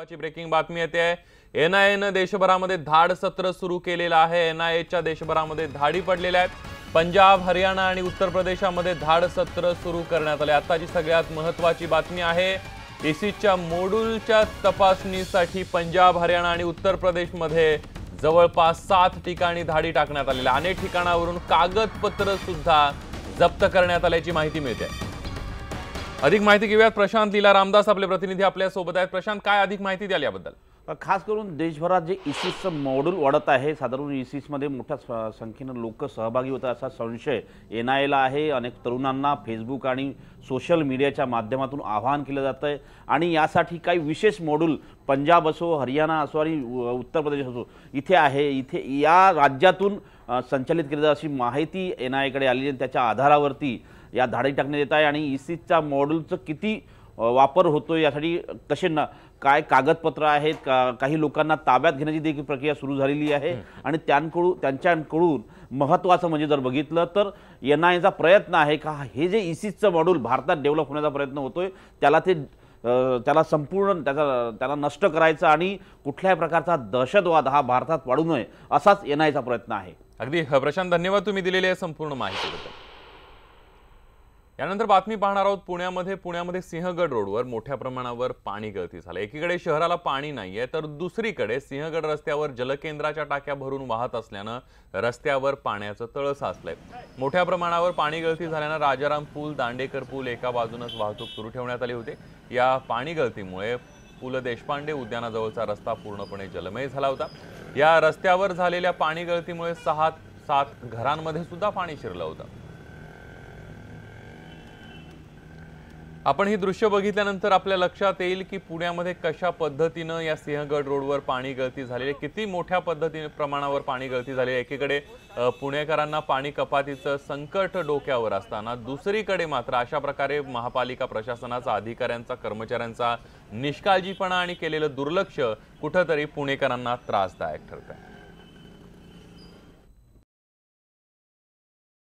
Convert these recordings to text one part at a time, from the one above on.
महत्त्वाची ब्रेकिंग बातमी येते आहे। एनआयएनं देशभरामध्ये धाड सत्र सुरू केलेलं आहे। एनआयएच्या देशभरामध्ये धाडी पडलेल्या आहेत। पंजाब, हरियाणा आणि उत्तर प्रदेशामध्ये धाड सत्र सुरू करण्यात आले। आताची सगळ्यात महत्त्वाची बातमी आहे, ईसीच्या मॉड्यूलच्या तपासणीसाठी पंजाब, हरियाणा आणि उत्तर प्रदेशमध्ये जवळपास 7 ठिकाणी धाडी टाकण्यात आलेल्या। अनेक ठिकाणावरून कागदपत्र सुद्धा जप्त करण्यात आल्याची माहिती मिळते। अधिक माहिती घेऊयात, प्रशांत लीला रामदास आपले प्रतिनिधी आपल्या सोबत आहेत। प्रशांत, काय अधिक माहिती द्याल याबद्दल? खास करून देशभरात जे ईसीचं मॉड्यूल वाढत आहे, साधारण ईसीमध्ये मोठ्या संख्येने लोक सहभागी होतात असा संशय एनआयएला आहे। अनेक तरुणांना फेसबुक आणि सोशल मीडियाच्या माध्यमातून आवाहन केलं जातं आहे आणि यासाठी काही विशेष मॉड्यूल पंजाब असो, हरियाणा असो आणि उत्तर प्रदेश असो इथे आहे। इथे या राज्यातून संचालित केलं जातं अशी माहिती एनआयएकडे आली आहे। त्याच्या आधारावरती या धाडी टाकण्यात येत आहे आणि ईसीच्या मॉड्यूलचं किती वापर होतो यासाठी कसे काय कागदपत्र आहेत, काही लोकांना ताब्यात घेण्याची देखील प्रक्रिया सुरू झालेली आहे आणि त्यांच्याकडून महत्त्वाचं म्हणजे जर बघितलं तर एनआयएचा प्रयत्न आहे का हे जे ईसीचं मॉड्यूल भारतात डेव्हलप होण्याचा प्रयत्न होतोय त्याला संपूर्ण त्याला नष्ट करायचं आणि कुठल्याही प्रकारचा दहशतवाद हा भारतात वाढू नये असाच एनआयएचा प्रयत्न आहे। अगदी प्रशांत, धन्यवाद तुम्ही दिलेली संपूर्ण माहितीबद्दल। यानंतर बातमी पाहणार आहोत पुण्यामध्ये सिंहगड रोडवर मोठ्या प्रमाणावर पाणी गळती झालं। एकीकडे शहराला पाणी नाहीये तर दुसरीकडे सिंहगड रस्त्यावर जलकेंद्राच्या टाक्या भरून वाहत असल्यानं रस्त्यावर पाण्याचं तळ साचलंय। मोठ्या प्रमाणावर पाणी गळती झाल्यानं राजाराम पूल, दांडेकर पूल एका बाजूनच वाहतूक सुरू ठेवण्यात आली होती। या पाणी गळतीमुळे पु ल देशपांडे उद्यानाजवळचा रस्ता पूर्णपणे जलमय झाला होता। या रस्त्यावर झालेल्या पाणी गळतीमुळे 6-7 घरांमध्ये सुद्धा पाणी शिरलं होतं। आपण ही दृश्य बघितल्यानंतर आपल्या लक्षात येईल की पुण्यामध्ये कशा पद्धतीनं या सिंहगड रोडवर पाणी गळती झालेली, किती मोठ्या पद्धतीने प्रमाणावर पाणी गळती झाली। एकीकडे पुणेकरांना पाणी कपातीचं संकट डोक्यावर असताना दुसरीकडे मात्र अशा प्रकारे महापालिका प्रशासनाचा, अधिकाऱ्यांचा, कर्मचाऱ्यांचा निष्काळजीपणा आणि केलेलं दुर्लक्ष कुठेतरी पुणेकरांना त्रासदायक ठरतंय।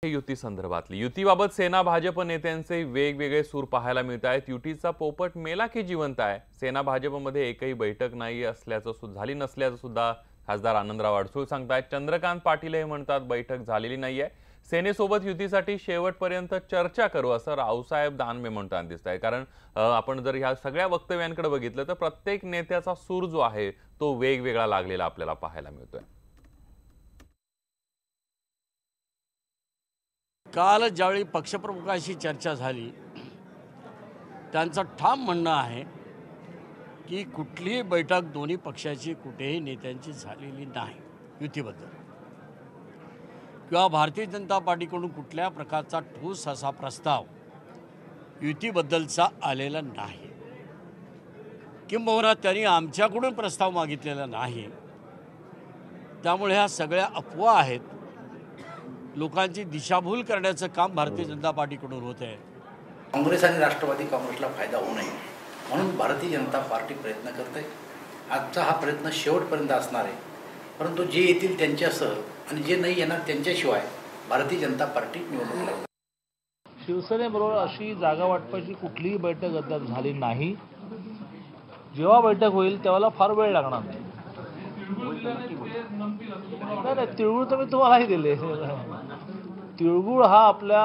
युती संदर्भातली युतीबाबत सेना भाजप नेत्यांचे वेगवेगळे सूर पाहायला मिळत आहेत। युतीचा पोपट मेला की जिवंत आहे? सेना भाजपमध्ये एकही बैठक नाही झाली नसल्याचं सुद्धा खासदार आनंदराव अडसूळ सांगतायत। चंद्रकांत पाटील हे म्हणतात बैठक झालेली नाहीये। सेनेसोबत युतीसाठी शेवटपर्यंत चर्चा करू असं रावसाहेब दानवे म्हणताना दिसतंय। कारण आपण जर ह्या सगळ्या वक्तव्यांकडे बघितलं तर प्रत्येक नेत्याचा सूर जो आहे तो वेगवेगळा लागलेला आपल्याला पाहायला मिळतोय। काल ज्यावेळी पक्षप्रमुखांशी चर्चा झाली, त्यांचं ठाम म्हणणं आहे की कुठलीही बैठक दोन्ही पक्षाची कुठेही नेत्यांची झालेली नाही युतीबद्दल, किंवा भारतीय जनता पार्टीकडून कुठल्या प्रकारचा ठोस असा प्रस्ताव युतीबद्दलचा आलेला नाही। किंबहुना त्यांनी आमच्याकडून प्रस्ताव मागितलेला नाही। त्यामुळे ह्या सगळ्या अफवा आहेत। लोकांची दिशाभूल करण्याचं काम भारतीय जनता पार्टीकडून होत आहे। काँग्रेस आणि राष्ट्रवादी काँग्रेसला फायदा होऊ नये म्हणून भारतीय जनता पार्टी प्रयत्न करते। आजचा हा प्रयत्न शेवटपर्यंत असणार आहे, परंतु जे येतील त्यांच्यासह आणि जे नाही येणार त्यांच्याशिवाय भारतीय जनता पार्टी निवडून लागेल। शिवसेनेबरोबर अशी जागा वाटपाची कुठलीही बैठक अद्याप झाली नाही। जेव्हा बैठक होईल तेव्हा फार वेळ लागणार नाही। तिळगुळ तर मी तुम्हालाही दिले। तिळगुळ हा आपल्या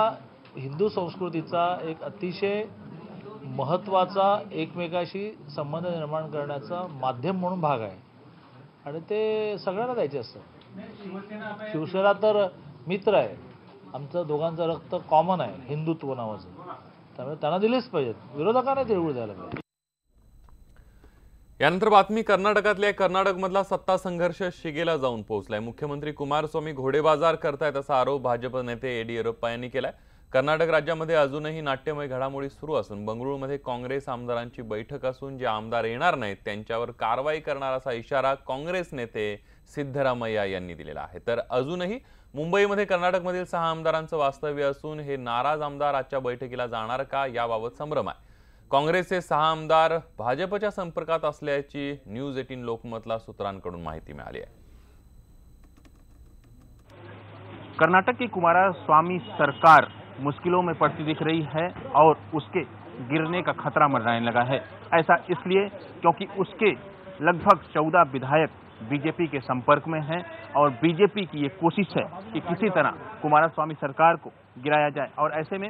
हिंदू संस्कृतीचा एक अतिशय महत्त्वाचा एकमेकाशी संबंध निर्माण करण्याचा माध्यम म्हणून भाग आहे आणि ते सगळ्यांना द्यायचे असतं। शिवसेना तर मित्र आहे, आमचं दोघांचं रक्त कॉमन आहे, हिंदुत्व नावाचं, त्यामुळे त्यांना दिलेच पाहिजेत। विरोधकांना तिळगुळ द्यायला पाहिजे। यानंतर बातमी कर्नाटकमधला सत्ता संघर्ष शिगेला जाऊन पोहोचलाय। मुख्यमंत्री कुमारस्वामी घोडेबाजार करतायत असा आरोप भाजप नेते येडियुरप्पा यांनी केलाय। कर्नाटक राज्यामध्ये अजूनही नाट्यमय घडामोडी सुरू असून बंगळुरूमध्ये काँग्रेस आमदारांची बैठक असून जे आमदार येणार नाहीत त्यांच्यावर कारवाई करणार असा इशारा काँग्रेस नेते सिद्धरामय्या यांनी दिलेला आहे। तर अजूनही मुंबईमध्ये कर्नाटकमधील 6 आमदारांचं वास्तव्य असून हे नाराज आमदार आजच्या बैठकीला जाणार का याबाबत संभ्रम आहे। काँग्रेसचे 6 आमदार भाजपच्या संपर्कात असल्याची न्यूज 18 लोकमतला सूत्रांकडून माहिती मिळाली आहे। कर्नाटक की कुमारस्वामी सरकार मुश्किलों में पड़ती दिख रही है और उसके गिरने का खतरा मंडराने लगा है। ऐसा इसलिए क्योंकि उसके लगभग 14 विधायक बीजेपी के संपर्क में हैं और बीजेपी की ये कोशिश है कि किसी तरह कुमारस्वामी सरकार को गिराया जाए। और ऐसे में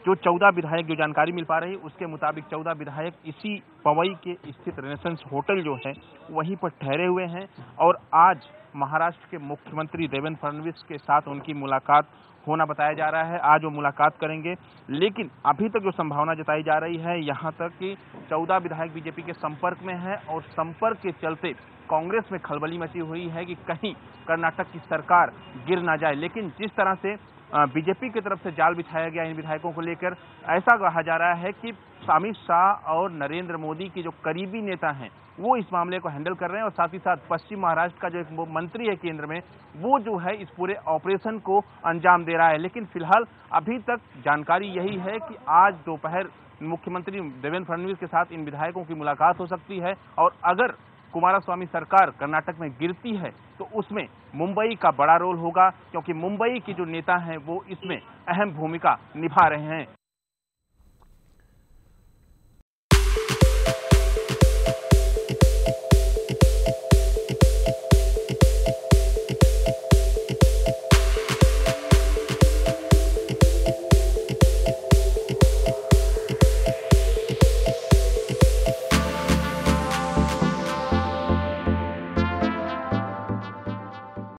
जो 14 विधायक, जो जानकारी मिल पा रही है उसके मुताबिक 14 विधायक इसी पवई के स्थित रेनेसेंस होटल जो है वहीं पर ठहरे हुए हैं और आज महाराष्ट्र के मुख्यमंत्री देवेंद्र फडणवीस के साथ उनकी मुलाकात होना बताया जा रहा है। आज वो मुलाकात करेंगे, लेकिन अभी तक जो संभावना जताई जा रही है यहाँ तक कि 14 विधायक बीजेपी के संपर्क में हैं और संपर्क के चलते कांग्रेस में खलबली मची हुई है कि कहीं कर्नाटक की सरकार गिर ना जाए। लेकिन जिस तरह से बीजेपी की तरफ से जाल बिछाया गया इन विधायकों को लेकर, ऐसा कहा जा रहा है कि अमित शाह और नरेंद्र मोदी के जो करीबी नेता हैं वो इस मामले को हैंडल कर रहे हैं और साथ ही साथ पश्चिम महाराष्ट्र का जो एक मंत्री है केंद्र में, वो जो है इस पूरे ऑपरेशन को अंजाम दे रहा है। लेकिन फिलहाल अभी तक जानकारी यही है कि आज दोपहर मुख्यमंत्री देवेंद्र फडणवीस के साथ इन विधायकों की मुलाकात हो सकती है और अगर कुमारस्वामी सरकार कर्नाटक में गिरती है तो उसमें मुंबई का बड़ा रोल होगा, क्योंकि मुंबई के जो नेता हैं वो इसमें अहम भूमिका निभा रहे हैं।